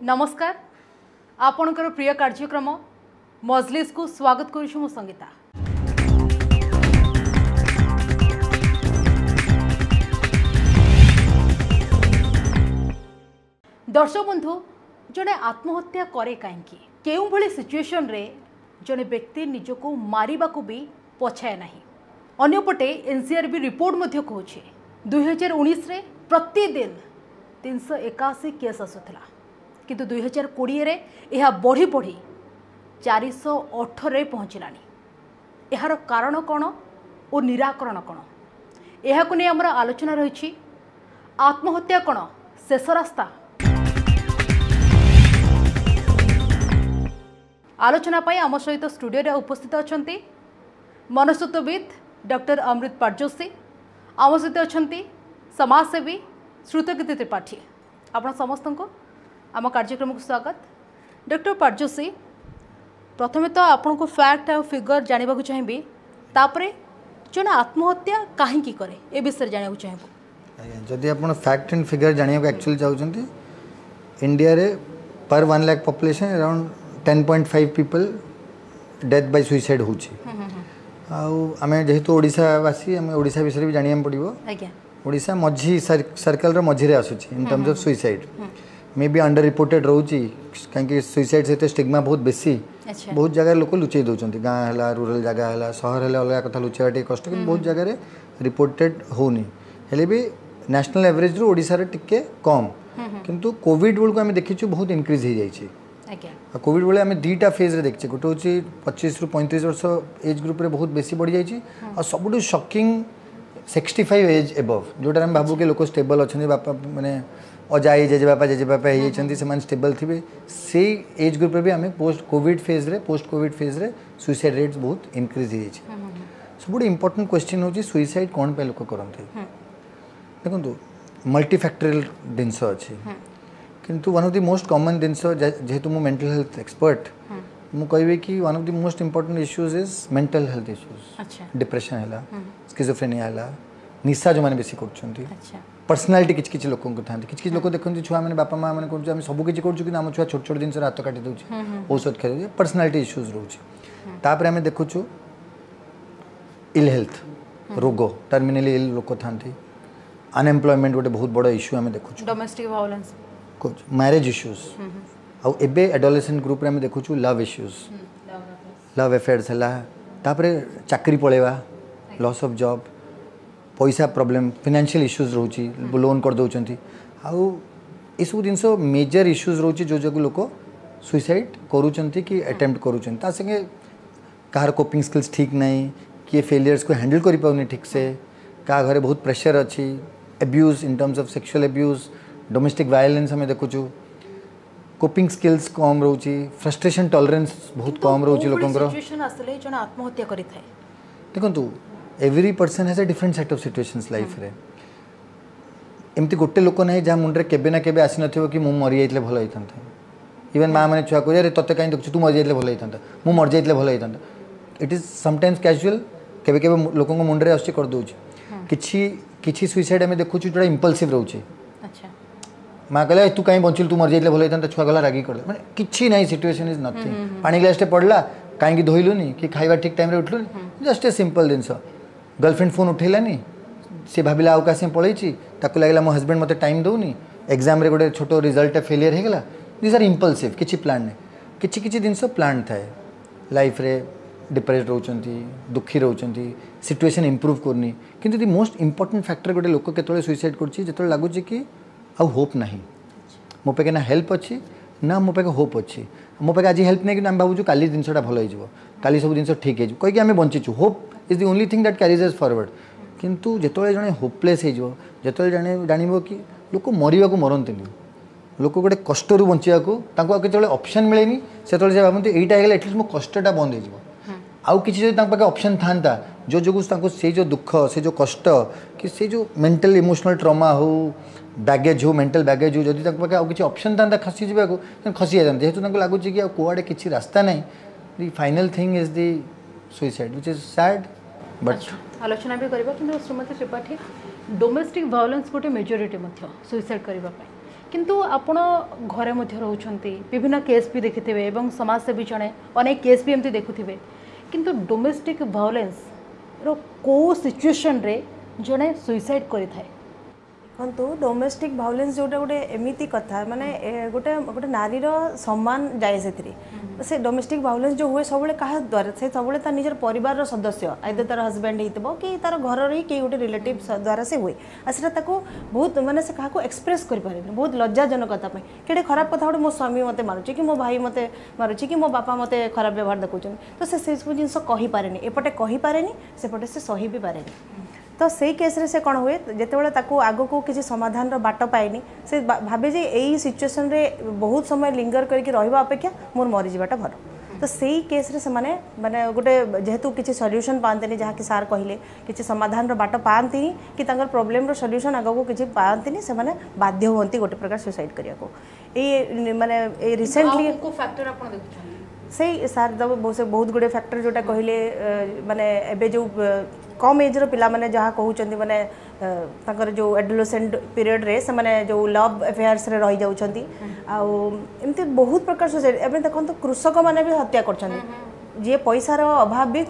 नमस्कार आपणकर प्रिय कार्यक्रम मजलिस को स्वागत करुछु मो संगीता। दर्शक बंधु जड़े आत्महत्या करे कहीं केउ भली सिचुएशन रे जड़े व्यक्ति निजको मारिबा को भी पछाए नहीं। अन्यपटे एनसीआरबी रिपोर्ट मध्य कहूछे 2019 रे प्रतिदिन 381 केस आसुला किंतु 2020 रे यह बढ़ी बढ़ी 418 रे पहुँचलानी। यार कारण कौन और निराकरण कौन यह को नहीं आमर आलोचना रही। आत्महत्या कौन शेष रास्ता आलोचना पाई आम सहित स्टूडियो रे उपस्थित अच्छा मनस्तत्वविद डॉक्टर अमृत पाटजोशी, आम सहित अच्छा समाजसेवी श्रुतकीर्ति त्रिपाठी। आपण समस्त को आम कार्यक्रम को स्वागत। डॉक्टर पाटजोशी, प्रथमे तो आपन को फैक्ट और फिगर जानवा चाहिए, तापरे जन आत्महत्या कहीं करे ए विषय जानवा चाहिए। जदि आप फैक्ट एंड फिगर जानवा एक्चुअली चाहते इंडिया रे पर 1 lakh population around 10.5 people death by suicide होची। आमे जेहेतु ओडिशावासी आमे ओडिशा विषय भी जानिया पड़िबो। ओडिशा मझी सर्कल रो मझी रे आसुची in terms of suicide. Maybe under reported रहउची कांकि सुइसाइड से स्टिग्मा बहुत बेसी। बहुत जगह लोक लुचेई दउचंती, गाँ हला रूरल जगह हला शहर हला अलग कथा लुचेवा टे कष्ट, कि बहुत जगह रे रिपोर्टेड होनी हेले भी नेशनल एवरेज रो ओडिशा रे टिके कम। किंतु कोविड बेल को आमे देखिछु बहुत इंक्रीज हो जाइछि। कोविड बेले आम दुईटा फेज रे देखिए, गोटे हूँ 25 ରୁ 35 वर्ष एज ग्रुप रे बहुत बेसी बढ़ी जाइए और सबुठ शॉकिंग 65 एज एबव जोटा आम भावु कि लोक स्टेबल अच्छा बापा माने अजाई जेजेबापा से स्टेबल थे से एज ग्रुप रे भी आम पोस्ट कोविड फेज रे सुइसाइड रेट्स बहुत इंक्रीज हो जाइए। सबुठ इंपोर्टेंट क्वेश्चन हूँ सुइसाइड कौन पे लोक करते देखो मल्टीफैक्टोरियल जिनस अच्छे किंतु one of the most common जिनस जेहेतु मु मेंटल हेल्थ एक्सपर्ट मु कहबे कि one of the most important issues is mental health issues. Depression है, स्किजोफ्रेनिया है, निशा जो मैंने बेसी करछंती, पर्सनालिटी किछ किछ लोक को थांती, किछ किछ लोक देखंती छुआ माने बापा मां माने करछु हम सब किछ करछु कि हम छुआ छोट छोट दिन से हाथ काटी दउछि औषध खाइ दउछि, पर्सनालिटी इश्यूज रहउछि। तापर हम देखुछु इल हेल्थ रोग टर्मिनली इल लोक थांती, अनएम्प्लॉयमेंट गोटे बहुत बड़ा इश्यू हम देखुछु, डोमेस्टिक वायलेंस, मैरेज इश्यूज आउ एबे एडोलेसेंट ग्रुप रे हम देखुछु लव इश्यूज, लव अफेयर्स हला, तापरे चाकरी पळेवा, लॉस ऑफ जॉब, पैसा प्रॉब्लम, फाइनेंशियल इश्यूज रहउछि, लोन कर दउचंती आउ ए सब जिंस मेजर इश्यूज रहउछि जो जो लोक सुइसाइड करूचंती कि अटेम्प्ट करूचंती। ता संगे कार कोपिंग स्किल्स ठीक नहीं, कि फेलियर्स को हैंडल करि पाउनी ठीक से, का घरे बहुत प्रेशर अछि, abuse in terms of sexual abuse, domestic violence हमें देखुछु, कोपिंग स्किल्स कम रोची, फ्रस्ट्रेशन टॉलरेंस बहुत कम रोची लोकंकर। सिचुएशन असले जण आत्महत्या करि थाए देखंतु every person has a different set of situations life रे। एमती गोटे लोक नै जा मुंडरे केबे ना केबे आसी नथिबो कि मु मरि जाइतले भलो होइतंता। इवन मां माने छुआ को रे तते काई देखछु तू मरि जाइतले भलो होइतंता, मु मरि जाइतले भलो होइतंता। इट इज समटाइम्स कैजुअल, केबे केबे लोकंग मुंडरे आसी कर दोछि। किछि सुइसाइड हमें देखुछु जोडा इंपल्सिव रहउछि। माँ कहला तू कहीं बंचिल तू मर जाइले भल होता छुआ गला रागी कर माने किछि नहीं, सिचुएशन इज नथिंग। पानी ग्लास टे पड़ला कहीं धोइलुनी कि खाइबा ठीक टाइम रे उठलुनी, जस्ट ए सिंपल जिनस। गर्लफ्रेंड फोन उठेलानी, सी भाविला आउ कासे पळैछि, ताकु लागला मो हस्बैंड मते टाइम दउनी, एग्जाम रे गोटे छोटो रिजल्ट फेलियर हे गेला। दिस आर इंपल्सिव, किछि प्लान नै, किछि किछि जिनस प्लान थाए। लाइफ रे डिप्रेस्ड रहउचंती, दुखी रहउचंती, सिचुएशन इंप्रूव करनी। किंतु द मोस्ट इंपोर्टेंट फैक्टर गोटे लोक केतळे सुइसाइड करछि जेतळे लागुछि कि आउ होप नहीं, मो पे ना हेल्प अच्छी ना मो पे होप अच्छी, मो पे आज हेल्प नहीं कि भावुँ काली जिनसा भल हो, काली सब जिन ठीक हो कहीं आम बंचीचु। Hope is the only thing that carries us forward. किंतु जिते जड़े होपलेस हो, जिते जान कि लोक मरवा को मरती, लोक गोटे कष्ट बचा के ऑप्शन मिलेनी से भावती यहीटा है एटलिस्ट मो कष्टा बंद हो। आउ किसी पाखे ऑप्शन था जो जो से जो दुख से जो कष्ट कि से जो मेंटल इमोशनल ट्रॉमा हो, बैगेज हो, मेंटल बैगेज हो, जदि पाखे आउ किसी ऑप्शन था खसी जावाक खसी जाता। जेहेतु लगुच कि कौड़े किसी रास्ता नहीं, the final thing is the suicide which is sad but आलोचना भी करबा। किंतु श्रीमती त्रिपाठी डोमेस्टिक वायलेंस गोटे मेजोरिटी सुइसाइड करने किंतु आपण घरे मध्य रहउछंती विभिन्न केस भी देखिथिबे एवं समाजसेवी जणे अनेक केस भी एमती देखुथिबे किंतु डोमेस्टिक वायलेंस रो को सिचुएशन रे जणे सुइसाइड करि थाए देखो डोमेस्टिक भायोलेंस जोटा गोटे एमती कथा माने गोटे गोटे नारीर सम्मान जाए से डोमेस्टिक भायोलेंस जो हुए सब क्या द्वारा से सब निजर परिवार सदस्य आइदर तार हजबैंड हो कि तार घर ही कई गोटे रिलेटिव द्वारा से हुए आसटा बहुत माने से क्या एक्सप्रेस कर बहुत लज्जाजनक कथा कि खराब कथा गोटे मो स्वामी मत मारुची कि मो भाई मत मारुची कि मो बापा मत खराब व्यवहार देखुं तो से सब जिन कहीपे एपटे कहीपे सेपटे से सही भी पारे तो से केस रे से कौन हुए जितेबाला आग को किसी समाधान बाट पाएनी से भावे जे यही सिचुएसन रे बहुत समय लिंगर करके रहिबा अपेक्षा मोर मरी जावाटा भल तो से केस रे से माने गोटे जेहेतु किसी सॉल्यूशन पाते जहाँ कि सार कहले किसी समाधान बाट पाती कि प्रोब्लेम रो सॉल्यूशन आग को किसी पाती से माने बाध्य होती गोटे प्रकार सुसाइड करने को माने रिसेंटली फैक्टर आपण देखुछन से सार बहुत गुड़े फैक्टर जोटा कहले माने एबे जो कम एज पिला माने जहाँ कहउचंदी माने ताकर जो एडोलेसेंट पीरियड रे से माने जो लव अफेयर्स रे रही जाउचंदी आ एमती बहुत प्रकार सुसाइड एबे देखंतु कृषक माने भी हत्या करचंदी जे पैसार अभाव भी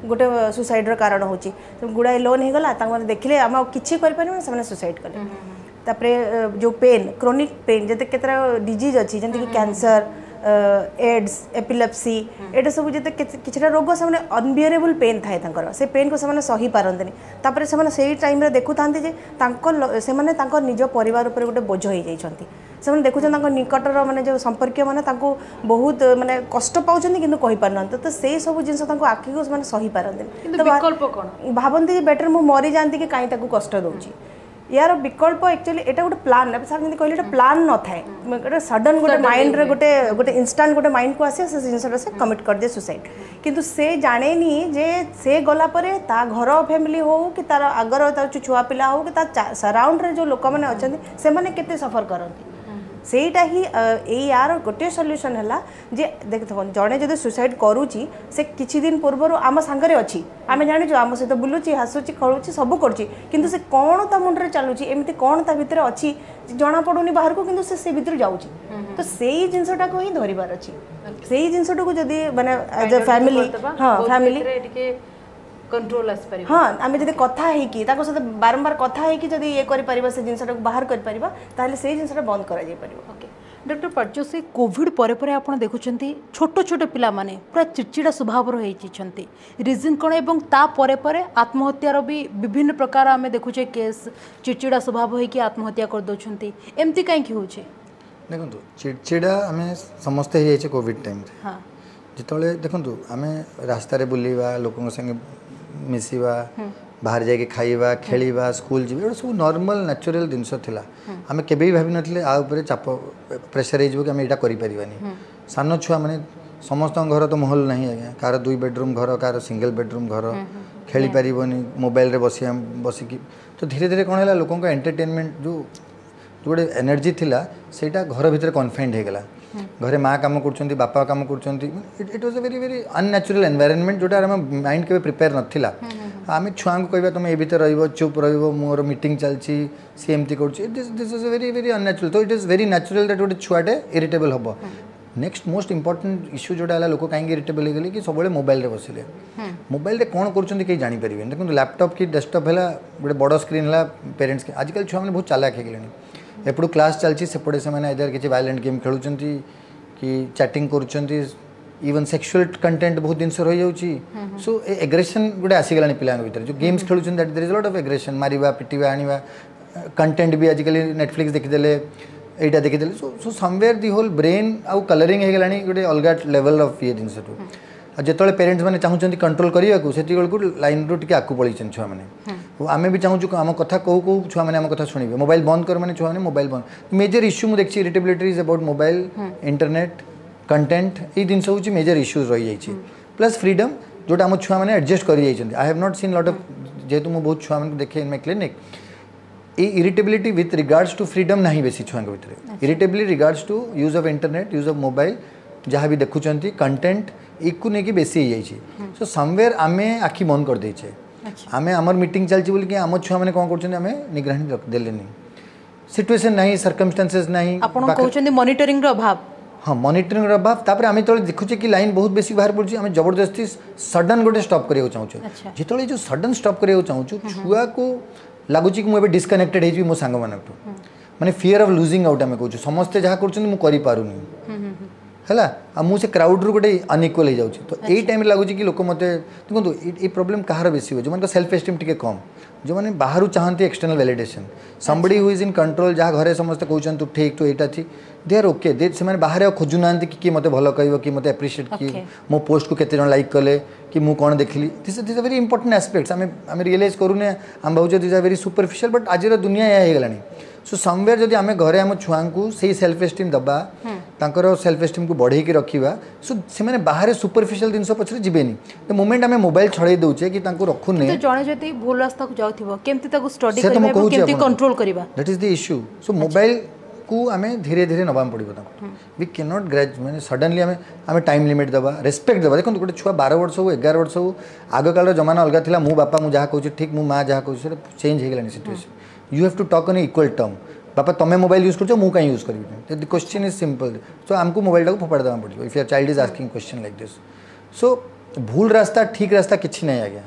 गोटे सुसाइड रो कारण होची गुड़ाई लोन हे गला तांग माने देखिले हम किछि कर पानी से सुसाइड कले तापरे जो पेन क्रोनिक पेन जते केतरा डिजीज अछि जंती कि कैंसर एड्स एपिलेप्सी एटा सब जते किछटा रोग से अनबियरेबल पेन थाए तांकर से पेन को से सही पारंतनी तापरे से टाइम रे देखु थांती जे तांको निज परिवार ऊपर गोटे बोझ हो जाइछंती से देखुन निकटर माने जो संपर्क माने तांको बहुत माने कष्ट पाउछंती किंतु कहि पारन तो से सब जिंस तांको आखि को माने सही पारंतनी तो विकल्प कोन भाबंती जे बेटर मु मरि जानती कि काई ताको कष्ट दउची यार विकल्प एक्चुअली एटा गोटे प्लान सर जमी कहले प्लान न थाए गोटे सडन गोटे माइंड रे गोटे गोटे इंस्टांट गोटे माइंड को आसे से जिनसटा से कमिट कर दे सुसाइड किंतु से जानेनी जे से गला परे ता घर फैमिली हो कि तार आगर तार छुआ पिला हो कि ता सराउंड रे जो लोक माने अछंती से माने केते सफर करंती सेटा ही यार गोटे सॉल्यूशन है जे देख जड़े जब सुसाइड करुच्ची से किछि दिन पूर्व आम सांगरे अच्छी आम जानी आम सहित बुलूची हसुची खलुची सब करुच्ची किंतु से कौन ता मुंडे चलुची एमती कौन ता भितर अच्छी जना पड़ुनी बाहर को किंतु से भितर जाऊँगी तो से जिनसटा को ही धरबार अच्छी से जिनसटा को जदि माने एज अ फैमिली हाँ फैमिली कंट्रोल आस परिबा हाँ आमे जदि कथा है कि ताको साथ बारंबार कथा है कि जदि ये करि परिबा से जिनसटा को बाहर करि परिबा ताले से जिनसटा बंद करा जाय परिबा ओके डॉक्टर परजोशी कोविड परे परे आपण देखुचंती छोट छोट पिला माने पूरा चिड़चिड़ा स्वभाव रो हेचिछंती रीजन कोन एवं ता परे परे आत्महत्यार भी विभिन्न प्रकार आमे देखुचे केस चिड़चिड़ा स्वभाव होई कि आत्महत्या कर दोछंती एमती काई कि होचे देखंतु चिड़चिड़ा आमे समस्त हे जाय कोविड टाइम रे हां जितले देखंतु आमे रास्ता रे बुलीवा लोकन संगे मिसिवा बाहर जाके खाइबा खेलिबा स्कूल जीवा सब नॉर्मल नेचुरल जिनस थिला आमे केबे भी भाबी नथिले आ ऊपर चाप प्रेशर हे जबो कि आमे एटा करि परिबानी सान छुआ माने समस्त घर तो महल नहीं आज्ञा कार 2 बेडरूम घर कार सिंगल बेडरूम घर खेली पारिबनी मोबाइल रे बसिकी तो धीरे धीरे कोन हैला लोकन का एंटरटेनमेंट जो गोटे एनर्जी थिला सेटा घर भीतर कन्फाइंड हे गला घरे माँ कम कर बापा कम कर it was a very very unnatural environment जोटा माइंड के प्रिपेयर नथिला आम छुआ को कहबा तुम ए भीतर रहिबो चुप रहिबो मोर मीटिंग चलची सी एमती कर this is very very unnatural तो it is very natural that गोटे छुआटे इरिटेबल हम नेक्स्ट मोस्ट इंपोर्टेंट इश्यू जोटा है लोक कहीं इरिटेबल हो गले कि सब मोबाइल रे बसिले मोबाइल रे कौन कर कहीं जानीपारे देखो लैपटॉप कि डेस्कटॉप है गोटे बड़ स्क्रीन है पेरेंट्स के आजकल छुआ मैंने बहुत चालाक हो गले एपटू क्लास चलती सेपटे से इधर किसी वायलेंट गेम खेलुं कि चैटिंग कर इवन सेक्सुअल कंटेंट बहुत जिन रही जाऊँगी सो एग्रेशन गोटे आसीगला पिला भर जो गेम्स खेलुं that there is lot of aggression मारिबा पिटिबा आनिबा कंटेंट भी आजिकल नेटफ्लिक्स देखीदे एटा देखीदे so somewhere the whole brain आउ कलरिंग हो गलानी गोटे अलग लेवल ऑफ ये जिन जिते पेरेंट्स मैंने चाहूँ कंट्रोल करने को लाइन रू टे आकू पलैन छुआ मैंने आम भी चाहूँ आम कथा कौ कौ छुआ मैंने आम कथा शुणे मोबाइल बंद कर मैंने छुआ मैंने मोबाइल बंद मेजर इश्यू मुझे देखी irritability is about mobile internet content ये जिन हूँ मेजर इश्यूज रही जाइए प्लस फ्रीडम जोटा आम छुआ मैंने एडजस्ट कर I have not seen lot of जेहेतु मुझे बहुत छुआ मैंने देखे इन माय क्लिनिक ये irritability with regards to freedom नहीं बेसी छुआ भितर irritability regards to use of internet use of mobile जहाँ भी देखुं कंटेंट इकू नहीं बेसी हो जाइए सो समवेयर आमे आखि बंद कर देचे आमे आमर मीटिंग चलची बोल कि आम छुआ मैंने कौन कर निगरानी देले सिचुएशन नहीं सर्कमस्टेंसेस नहीं आपण कहउछन्ती मॉनिटरिंग रो अभाव हाँ मॉनिटरिंग अभाव तापर आम जो देखुचे कि लाइन बहुत बेसी बाहर पड़ी आम जबरदस्ती सडन गोटे स्टॉप करिया चाहूँ जो जो सडन स्टॉप करिया चाहूँ छुआ को लगुच कि मुझे डिस्कनेक्टेड हो मो सांग मान माने फियर ऑफ लूजिंग आउट आम कहूँ समस्ते जहाँ करूँ है मुझे क्राउड रू गोटे अनइक्वल हो जाऊँ तो यही टाइम लगुच कि लोक मत देखो ये प्रोब्लेम कहार बेसी हो जो सेल्फ एस्टीम टी कम जो मैंने बाहर चाहती external validation somebody who is in control जहाँ घरे समस्त कहते तू ठीक तू यहाँ थी दे आर ओके दे से बाहर खोजुना कि मत भल कह कि मत एप्रिशिएट किए मो पोस्ट को केते जन लाइक कले कि मु कौन देखली this is very important aspects आम रियलाइज करूने आम भाव this are very superficial but आज दुनिया यह होगलानी सो समवेयर जदि आम घरे आम छुआ को सही सेल्फ एस्टीम दबा तांकर सेल्फ एस्टीम को बढ़ेकी रखा सो से बाहर सुपरफिशियल जिन पछरे जीवेनी द मोमेंट आम मोबाइल छड़े दौचे कि रखुने जड़े जदि भूल रास्ता को जाउथिबो केमती ताको स्टडी करबा केमती कंट्रोल करबा that is the issue so mobile को आम धीरे धीरे नबा पड़ो वी कैन नॉट ग्रेज मैंने सडनली आम टाइम लिमिट दबा रेस्पेक्ट दबा देखो गोटे छुआ 12 वर्ष हो 11 वर्ष हो आग काल जमाना अलग था मो बापा मुझे कहूँ ठीक मो माँ जहाँ कहूँ चेंज हो गलानी situation you have to talk on equal term बापा तुम्हें मोबाइल यूज कर कहीं यूज करी the question is simple so आमको मोबाइल टाक फोपाड़ देवा पड़ो if your child is asking question like this so भूल रास्ता ठीक रास्ता किसी नहीं आज्ञा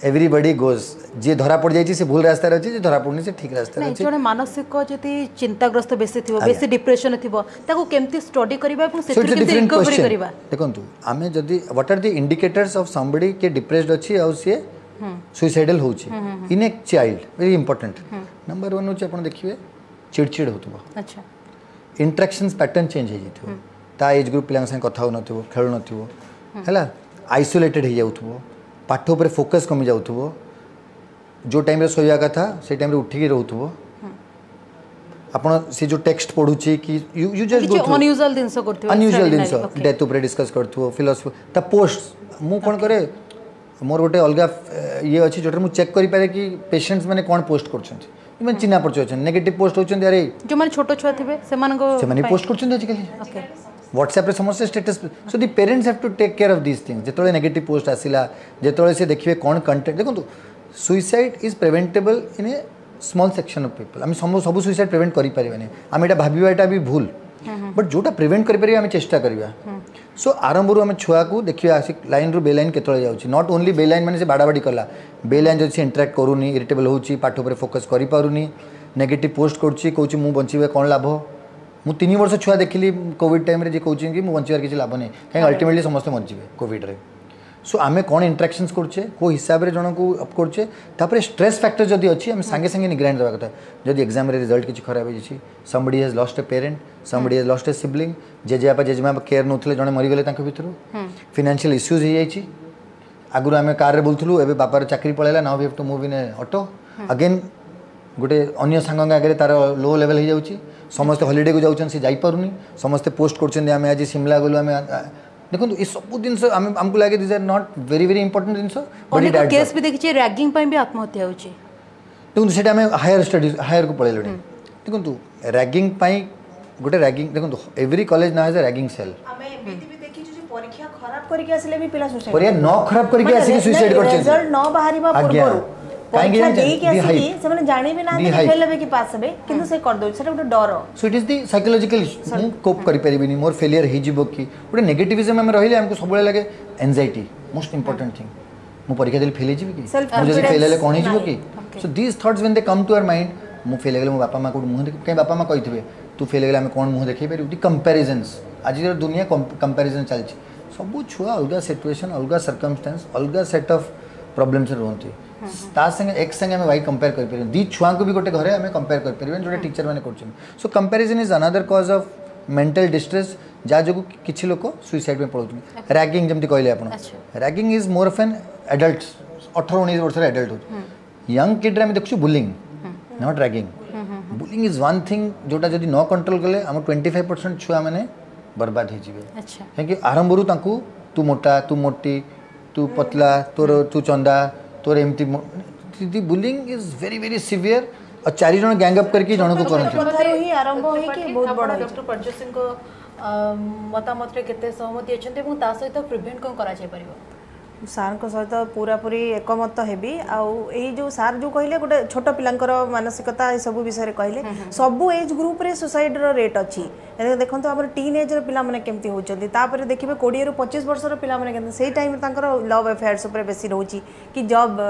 एवरीबडी गोज जी धरा पड़ जाए भूल रास्ता अच्छे जी धरा पड़नी से ठीक रास्ता अच्छे जो मानसिक जति चिंताग्रस्त बेसी थी बेसी डिप्रेशन थी ताको केमती स्टडी करबा एवं सेतिर केमती रिकवरी करबा देखंतु आमे जदी what are the indicators of somebody के डिप्रेस्ड अछि आ से सुइसाइडल होछि in a child very important number 1 होछि आपण देखिबे चिड़चिड़ होतबो अच्छा इंटरेक्शंस पैटर्न चेंज हो जाइथबो ता एज ग्रुप पिलांग संग कथा हो नथिबो खेल नथिबो हैला आइसोलेटेड हो जाउथबो पाठ उपर फोकस कमी जाउथबो जो टाइम रे सोया कथा से टाइम रे उठिकी रहउथबो आपण से जो टेक्स्ट पढुची कि यू जस्ट गो अनयूजुअल दिनस करथिबो अनयूजुअल दिनस डेथ उपर डिस्कस करथबो फिलॉसफी ता पोस्ट मु कोन करे मोर गोटे अलग ये अच्छी जो मुझे चेक करि पारे कि पेशेंट्स माने कोन पोस्ट करछन्ती इमन चिन्हा परछ अछन नेगेटिव पोस्ट होछन्ती अरे जो माने छोटो छुआ थिबे से माने पोस्ट करछन्ती आजकल ओके व्हाट्सएप रे समस्त status so the parents have to take care of this things जेतोले नेगेटिव पोस्ट आसिला जेतोले से देखिबे कोन कंटेंट देखंतु suicide is preventable in a small section of people हम सब सुइसाइड प्रिवेंट करि परिबानी हम एटा भाबिबा एटा भी भूल बट जोटा प्रिवेंट करि परिबा हम चेष्टा करिबा सो आरंभ आम छुआ को देखिए आसिक लाइन रु बेलाइन केतळे जाउची नॉट ओनली बेलाइन माने से बाड़ाबाड़ी कला बेलाइन जदि से इंटरेक्ट करूनी इरिटेबल होउची पाठ ऊपर फोकस करि पारुनी नेगेटिव पोस्ट करची कहूची मु बंचिबे कोन लाभ मु 3 वर्ष छुआ देखिली कोविड टाइम रे जे कहूची कि मु बंचिबार किछि लाभ नै काहे अल्टीमेटली समस्त मरजिबे कोविड रे सो आमे कोन इंटरेक्शंस करछे को हिसाब रे जण को अप करछे तापर स्ट्रेस फैक्टर जदि अछि हम संगे संगे निग्रांड देबा कथा जदि एग्जाम रे रिजल्ट किछि खराब होई छि somebody has lost a parent somebody has lost a sibling जेजेबापा जेजेमा केयर नथले जणे मरि गेले तांको भितरु फाइनेंशियल इश्यूज हे जाई छि आगुर आमे कार रे बोलथुलु एबे बापार चाकरी पळेला now we have to move in a auto again गोटे अन्य सांग आगे तार लो लेवल हो जाउछि समस्त हॉलिडे को जाउछन से जाई पारुनी समस्त पोस्ट करछन आमे आज शिमला गलु आमे देखो ये सब दिन आमको लगे this are not very very important दिन बट केस भी देखिए रैगिंग पे भी आत्महत्या होची देखो सेटा आमे हायर स्टडीज हायर को पळेलो देखो रैगिंग पई गोटे रैगिंग देखो एवरी कॉलेज ना हैज अ रैगिंग सेल आमे एमिति भी देखि जे परीक्षा खराब करके आसिले भी पिला सुसाइड परीक्षा न खराब करके आसी सुसाइड करछन रिजल्ट न बाहरीबा पूर्व परीक्षा देई के आसी से माने जानि भी ना फेल लेबे कि पास हेबे किंतु से कर दो सेटा गोटे डर so it is the psychological मु कोप करि परिबिनी मोर फेलियर हे जिवो कि गोटे नेगेटिविज्म हम रहिले हमको सब लगे एंजाइटी मोस्ट इंपोर्टेंट थिंग मु परीक्षा देल फेल जिवि कि मु जदि फेल ले कोन जिवो कि so these thoughts when they come to our mind मु फेल गेले मो बापा मा को मुह देख के बापा मा कहिथिबे तू फेल गेले हम कोन मुह देखै पारि उटी कंपैरिजंस आज दुनिया कंपैरिजन चलछि सब छुआ अलगा सिचुएशन अलगा सर्कमस्टेंस अलगा सेट ऑफ प्रॉब्लम्स रहंती ता संगे एक संगे हम वाई कंपेयर कर परिबे दी छुआ को भी गोटे घरे हमें कंपेयर कर परिबे जोटे टीचर माने करछन so comparison is another cause of mental distress जा जो किछि लोक सुसाइड में पड़ुथि रैगिंग जेमति कहले आपण ragging is more of an adult 18 19 वर्ष रे एडल्ट हो यंग किड रे हम देखछु bullying not ragging bullying is one thing जोटा जदी न कंट्रोल कले हम 25% छुआ माने बर्बाद हो जिवे अच्छा क्योंकि आरंभ रु तांकू तू मोटा तू मोटी तू पतला तोर तू चंदा तोर एमती दी bullying is very very severe और चारि जण गैंग अप करके जण को करन ही आरंभ होई कि बहुत बड़ डॉक्टर प्रज्वल सिंह को मतामत रे केते सहमति अछन्ते এবং ता सहित प्रिवेंट कोन करा जाय परिबो सार सहित पूरा पूरी एकमत हेबी आई जो सार जो कहले गोटे छोट पिलांकर मानसिकता ये सब विषय कहले सबू एज ग्रुप रे सुसाइड रो रेट अच्छी देखो तो आम टीन एज पिला माने केमती होचंती तापर देखिबे 20 ରୁ 25 वर्षर पिला माने केमती सेही टाइम तांकर लव अफेयर्स ऊपर बेसी रहउची कि जॉब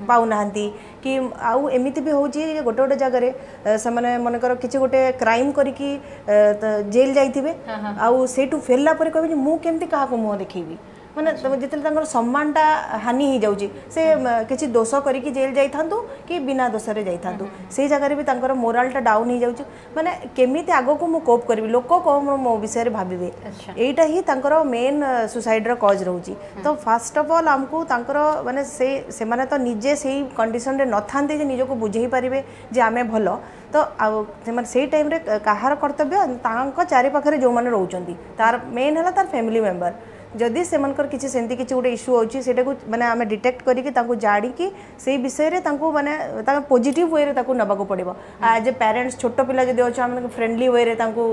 पाऊ नाहंती कि आउ एमिति भी होची गोटे गोटे जगह से माने मनकर किछि गोटे क्राइम करिकी जेल जाइथिबे आउ सेटू फेरला पर कहबे मु केमती काहा को मुह देखिबी माने जिते सम्मानटा हानि हो जाऊँगी से किसी दोष करके जेल जाइथांतु कि बिना दोषरे जाइथांतु से जगह भी तांकर मोरालटा डाउन हो जाऊँ माने केमिति आगो को मु कोप करबी लोक कौन मो विषय भाविबे एटा ही तांकर मेन सुसाइड रो कॉज रहउची तो फर्स्ट ऑफ ऑल हमको तांकर माने से माने तो निजे से कंडीशन रे नथांते जे निजो को बुझेई परिबे जे आमे भलो तो आ से टाइम रे कहार कर्तव्य तांको चारि पाखरे जो माने रहउचंती तार मेन हला तार फैमिली मेंबर जदि से किसी सेमती किसी गोटे इश्यू होची सेटा को माने आमे डिटेक्ट करके तांको जाड़ी की से विषय रे तांको माने ता पॉजिटिव वे रे ताको नबा को पड़िबो एज ए पेरेंट्स छोट पिला जदि अछि हम फ्रेंडली वे रे तांको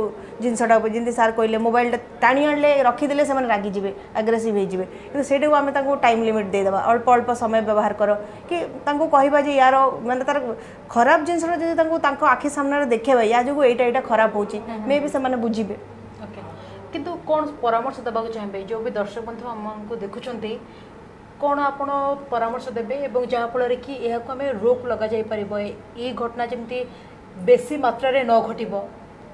जिनसटा जिंदी सार कहले मोबाइल टाणी आनले रखी देले से माने रागी जिवे एग्रेसिव हे जिवे कि सेटा को आमे तांको टाइम लिमिट दे देबा अल्प अल्प समय व्यवहार करो कि तांको कहबा जे यार माने तार खराब जिनसटा जदि तांको आखि सामने देखेबा या जो एटा खराब होची मे भी से माने बुझिबे किंतु कौन परामर्श देवा चाहिए जो भी दर्शक बंधु आमको देखुं कौन आप परामर्श देवे और जहाँफल कि यह आम रोक लग जापर ये घटना जमी बेसी मात्रा रे न घटब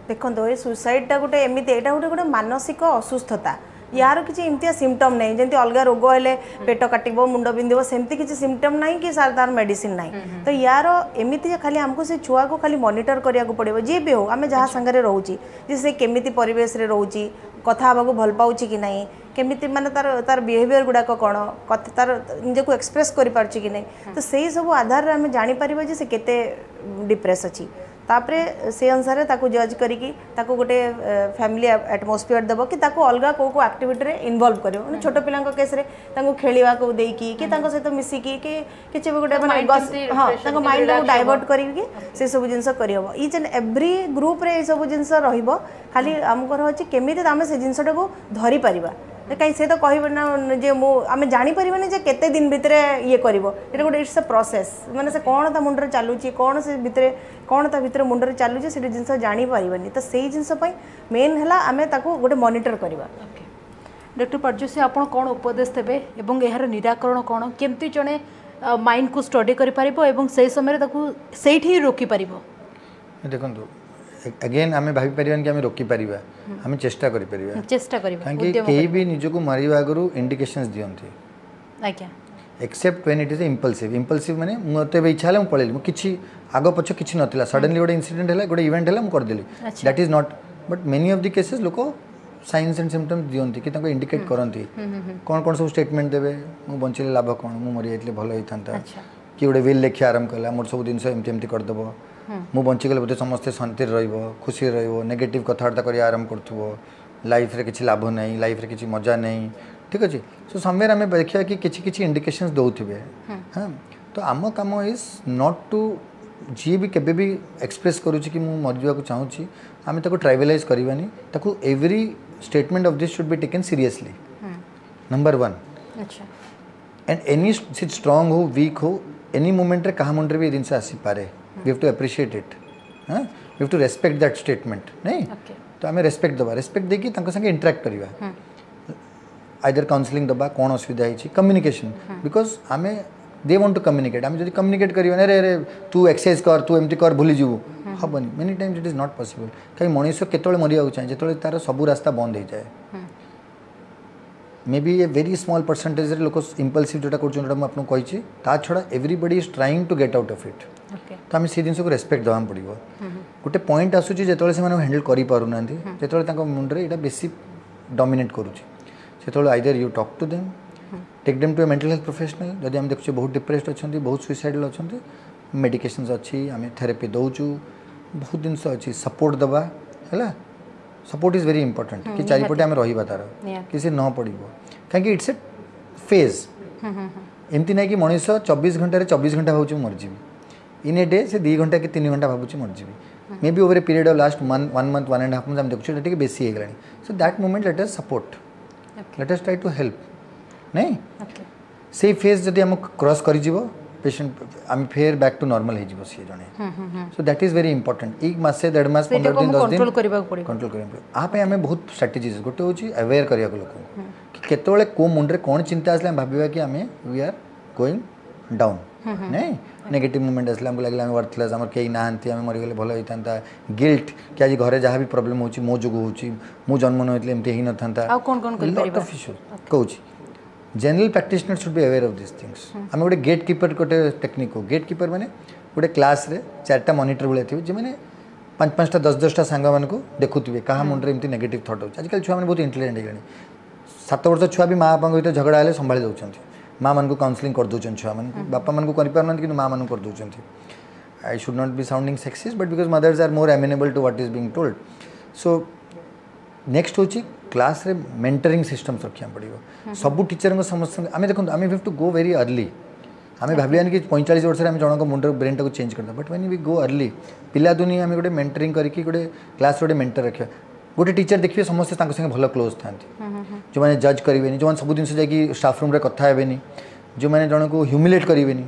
देखो ये सुसाइडटा गोटे एमती यहाँ गोटे गोटे मानसिक असुस्थता यार किसी इमतिया सिम्पटम ना जमी अलग रोग हेले पेट काटब मुंड बिंधब सेमती किसी सिम्पटम ना कि सार तार मेडिसिन ना तो यार एमती खाली आमको से छुआ को खाली मॉनिटर करिया को पड़े जी भी हो आम जहाँ सांगे रोचे से केमिति परिवेश रे रोची कथा हवा भल पाउची कि नहीं केमिति माने तार बिहेवियर गुड़ाक कौन तार निजको एक्सप्रेस करि पारची कि नहीं तो सही सब आधार रे आम जानी परिबा जे से केते डिप्रेस अछि तापरे से अनुसार ताको जज करिकी ताको गोटे फैमिली एटमॉस्फियर देबो कि ताको अलगा को एक्टिविटी रे इन्वॉल्व करियो माने छोट पिलांक केस रे ताको खेलिवा को देकी कि ताको सहित मिसिकी कि किछि गोटे माने हां ताको माइंड को डाइवर्ट करिकी से सब जिंस करियो ईच एंड एवरी ग्रुप रे सब जिंस रहिबो खाली हमकर होची केमिति आमे से जिंसटा को धरि परिबा कहीं से तो कह ना जे आम जापर जे केते दिन भितर ये कर गोटे इट्स अ प्रोसेस माने से कौन ता मुंडरे चलुची कौन से भितर कौन ता भितर मुंडरे चलुची से जिनस जापर तो से जिनस मेन है आम गोटे मॉनिटर करवा डॉक्टर परजुसी आप कौन उपदेश देवे और यार निराकरण कौन केमती जड़े माइंड को स्टडी कर से समय से रोकी पार देखो अगेन आम भाई पार कि आम रोकी पार आम चेष्टा करें चेष्टा कहीं भी निजको मारिबा आगु इंडिकेशंस दियंती आज्ञा except when it is impulsive माने मते इच्छा है पळेली मु किछि आगो पछ किछि नथिला सडनली गोटे इंसिडेंट है गोटे इवेंट है कर देली that is not but many of the cases लोक साइंस एंड सिम्पटम्स दियंती कि ताको इंडिकेट करंती कौन कौन सब स्टेटमेंट देबे मु बंचिले लाभ कौन मु मरि जाइतले भलो होइथांता कि गोटे विल लेखि आरंभ कला मोर सब दिन एमती एमती कर देबो मु बंचिगले बोधे समस्ते शांति रहिबो खुशी रहिबो नेगेटिव कथावार्ता करी आरंभ करथुबो लाइफ रे किछि लाभ नहीं लाइफ रे किछि मजा नहीं ठीक अच्छे सो समवेयर आम देखा कि किसी इंडिकेशंस दौथे हाँ तो आम कम इज नॉट टू जी भी केबे भी एक्सप्रेस करुच्ची कि मुझे मर जावाक चाहूँगी आम ताको ट्राइबलाइज करवानी ताको every statement of this should be taken seriously number 1 and any strong हो वीक हो एनी मोमेंट रे कहा मुंडे भी जिनस आसी पारे we have to appreciate it हाँ we have to respect that statement नहीं तो आम रेस्पेक्ट दबा रेस्पेक्ट देकी संगे इंटराक्ट करवा आइदर काउंसलिंग दबा कौन असुविधा है कम्युनिकेशन बिकॉज आम दे वांट टू कम्युनिकेट आम जब कम्युनिकेट करें अरे अरे तू एक्सरसाइज कर तू एमती कर भूली जीवु हेनी many times it is not possible कहीं मनीष केतले मरिया चाहे जो तार सब रास्ता बंद हो जाए may be a very small percentage लोक इम्पल्सिव जोटा कर ता छड़ा everybody is trying to get out of it तो आम से जिन को रेस्पेक्ट देवा पड़ो गोटे पॉइंट आसूँ जो से हैंडल करूना जो मुंडे यहाँ बेसी डोमिनेट करुच्ची से either you talk to them take them to a mental health professional जदि हम देखुचे बहुत डिप्रेस्ड अच्छा बहुत सुइसाइडल अच्छा मेडिकेशंस अच्छी आम थेरेपी दौचु बहुत जिन अच्छी सपोर्ट दबा है सपोर्ट इज वेरी इंपोर्टेंट कि चारिपटे आम रहा तार किसी न पड़ो कहीं इट्स ए फेज एमती ना कि मनीष 24 घंटे 24 घंटा भाव मरजी इन ए डे से 2 घंटा कि 3 घंटा भाव मरजी may be over a period of last 1 month 1.5 months आम देखुचे बेसी हो गला so that moment let us support let us try to help नहीं से फेज जदि हम क्रॉस कर पेशेंट आम फेयर बैक टू नॉर्मल हो सी जने सो दैट इज वेरी इंपोर्टेंट एक मास से 1.5 मास 15 दिन 10 दिन कंट्रोल करबा आ पे हमें बहुत स्ट्रेटजीज गोटे होची अवेयर करिया को लोक कि केतोले को मुंडरे कोन चिंता आसले हम भाबिबा कि हमें वी आर गोइंग डाउन नहीं नेगेटिव मूवमेंट आसले हमको लागला हम वर्थलेस हमर केई नाहंती हम मरि गेले भलो होइतांता गिल्ट कि आज घरे जहाँ भी प्रॉब्लम होची मो जोगु होची मु जन्म न होइतले एमते हि न थांता आ कोन कोन करि परिबा कहूची general practitioner should be aware of this things आम गोटे गेट कीपर गोटे टेक्निक हो गेट कीपर माने गोटे क्लास रे 4टा मॉनिटर भले थे जे माने 5-5टा 10-10टा सांग मान को देखुथिबे कहा मुंडरे एमती नेगेटिव थॉट हो आजकल छुआ माने बहुत इंटेलिजेंट हेगणी 7 वर्ष छुआ भी माँ बापा भीतर झगड़ा हेले संभाली दउछंती माँ मान को काउंसलिंग कर दउछन छुआ मान बापा मान को करि पारन कि माँ मान को कर दउछंती I should not be sounding sexist but because mothers are more amenable to what is being told so next होची क्लास रे मेंटरिंग सिस्टम रखा पड़ो सब टीचर समस्त आम देखो आम have to go very early आम भावियानी कि 45 वर्ष आम जनक मुंडर ब्रेन टाक चेंज करदा but when we go early पिला दुनी आम गोटे मेंटरिंग करके गोटे क्लास गोटे मेंटर रखा गोटे टीचर देखिए समस्त संगे भल क्लोज था जो मैंने जज करेंगे जो सब जिन जाकि स्टाफ रूम कथा हेनी जो मैंने जन को ह्यूमिलेट करेंगे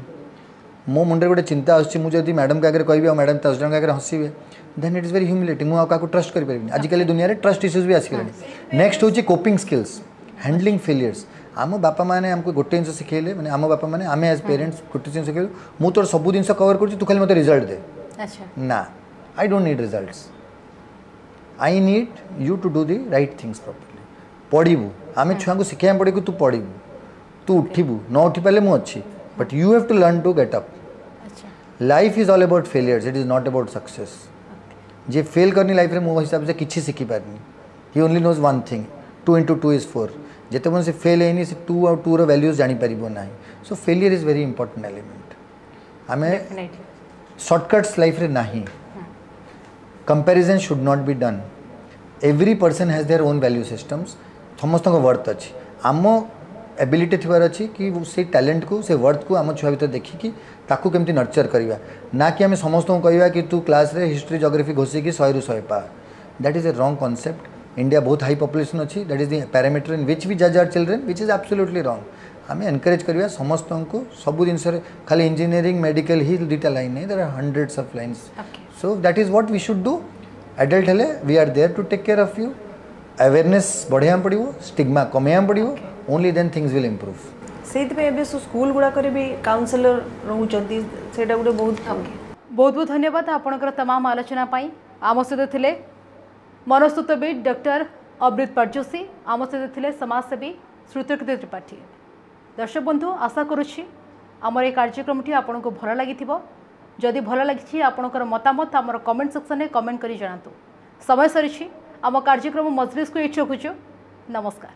मो मुंडे गोटे चिंता आदि मैडम के आगे कहि मैडम 10 जन के आगे हंसवे then it is very humiliating मुझे ट्रस्ट करें आजिकल दुनिया रे ट्रस्ट इश्यूज भी आसिगलानी नेक्स्ट हूँ कोपिंग स्किल्स हैंडलिंग फेलियर्स आम बापा मैंने आमको गोटे जिन शिखेले मैंने आम बापा मैंने आम एज पेरेंट्स गोटे जिन शिखेलु मु तोर सब जिन कवर कर खाली मत रिजल्ट दे ना I don't need results I need you to do the right things properly पढ़ू आम छुआ को शिखा पड़े कि तू पढ़ू तू उठबू न उठी पारे मुझे अच्छी but you have to learn to get up life is all about failures it is not about success जे फेल करनी लाइफ रे मो हिसाब से किसी शिखी पारनी ही ओनली नोज वन थिंग 2 × 2 = 4 जिते मन से फेल है से 2 और 2 रो वैल्यूज जानी परिबो नाही सो failure is very important element हमें शॉर्टकट्स लाइफ रे नाही comparison should not be done every person has their own value systems समस्त वर्थ अच्छी आम एबिलिटी थिबार अच्छी कि से टैलेंट को से वर्थ को आम छुआ भर देखिकी ताकू केमती नर्चर करवा ना कि आम समस्त कहवा कि तू क्लास रे हिस्ट्री जोग्राफी घोषिकी 100 ରୁ 100 पा that is a wrong concept India बहुत हाई पॉपुलेशन अच्छी that is the parameter in which we जज our children which is absolutely wrong आम एनकरेज करवा समस्त को सब जिन खाली इंजीनियरिंग मेडिकल ही 2टा लाइन नहीं there are hundreds of lines so that is what we should do adult हेले we are there to take care of you awareness बढ़िया पड़ो स्टिग्मा कमेया पड़ो only then things will improve से school गुड़ाक भी काउनसिलर रोचंती सेटा गोटे बहुत बहुत धन्यवाद आपणकर तमाम आलोचना पाई आम सहित थे मनस्तुत्वविद डॉक्टर अमृत जोशी आम सहित थे समाजसेवी श्रुतकीर्ति त्रिपाठी दर्शक बंधु आशा करुच्ची आमर ये कार्यक्रमटी आपन को भल लगी जदि भल लगी आपणकर मतामत आमर कमेंट सेक्शन में कमेंट कर जनातु समय सरी आम कार्यक्रम मजलिस को ये रखुचु नमस्कार।